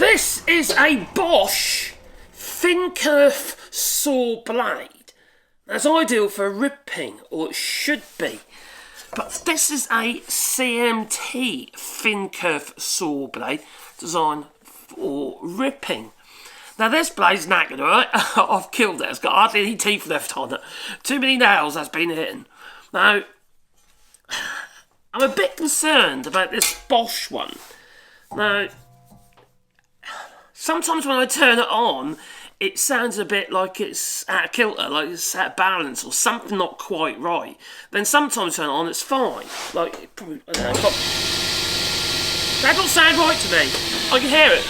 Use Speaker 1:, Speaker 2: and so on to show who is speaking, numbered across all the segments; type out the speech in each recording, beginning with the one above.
Speaker 1: This is a Bosch thin curve saw blade. That's ideal for ripping, or it should be. But this is a CMT thin curve saw blade designed for ripping. Now this blade's knackered, alright? I've killed it. It's got hardly any teeth left on it. Too many nails that's been hitting. Now, I'm a bit concerned about this Bosch one. Now, sometimes when I turn it on, it sounds a bit like it's out of kilter, like it's out of balance or something not quite right. Then sometimes turn it on, it's fine. Like, it probably, I don't know, that don't sound right to me. I can hear it.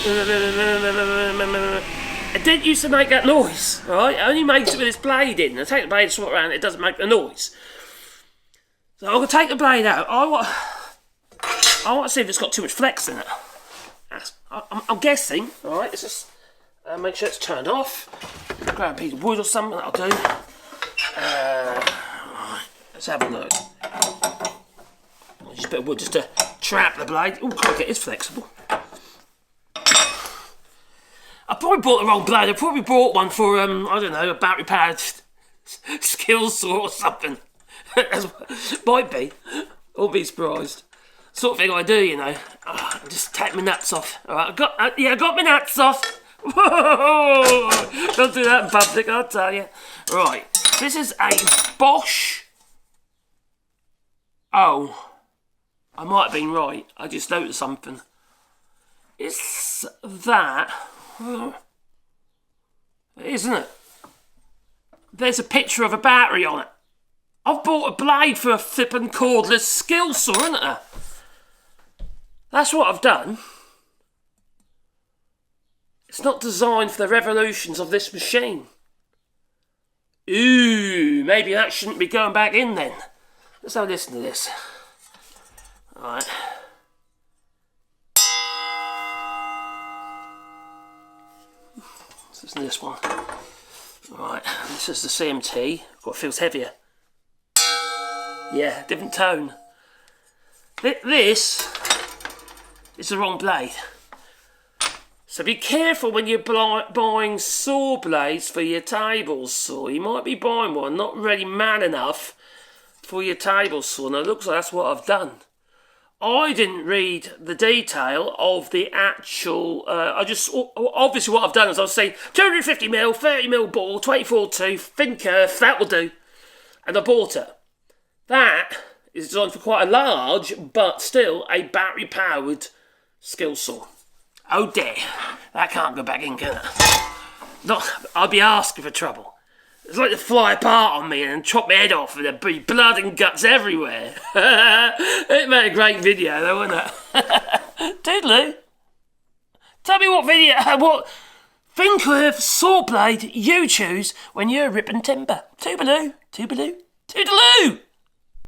Speaker 1: It didn't used to make that noise, right? It only makes it with its blade in. I take the blade and swap around, it doesn't make the noise. So I'm going to take the blade out. I want to see if it's got too much flex in it. I'm guessing, alright, it's just make sure it's turned off. Grab a piece of wood or something, that'll do. Right, let's have a look. Just a bit of wood just to trap the blade. Oh, crikey, it is flexible. I probably bought the wrong blade. I probably bought one for, I don't know, a battery powered skill saw or something. Might be. Won't be surprised. Sort of thing I do, you know. Just take my nuts off. Alright, I got my nuts off. Whoa! Don't do that in public, I'll tell you. Right, this is a Bosch. Oh, I might have been right. I just noticed something. It's that. Isn't it? There's a picture of a battery on it. I've bought a blade for a flippin' cordless skill saw, isn't it? That's what I've done. It's not designed for the revolutions of this machine. Ooh, maybe that shouldn't be going back in then. Let's have a listen to this. Alright. Let's listen to this one. Alright, this is the CMT. What feels heavier. Yeah, different tone. This is the wrong blade. So be careful when you're buying saw blades for your table saw. You might be buying one not really man enough for your table saw. Now it looks like that's what I've done. I didn't read the detail of the actual, obviously what I've done is I've saying 250mm, 30mm ball, 24 tooth, thin curve, that will do. And I bought it. That is designed for quite a large, but still a battery-powered skill saw. Oh dear, that can't go back in, can it? I'll be asking for trouble. It's like to fly apart on me and chop my head off and there'd be blood and guts everywhere. It made a great video though, wouldn't it? Toodaloo. Tell me what thin curve saw blade you choose when you're ripping timber. Toodaloo, toodaloo, toodaloo.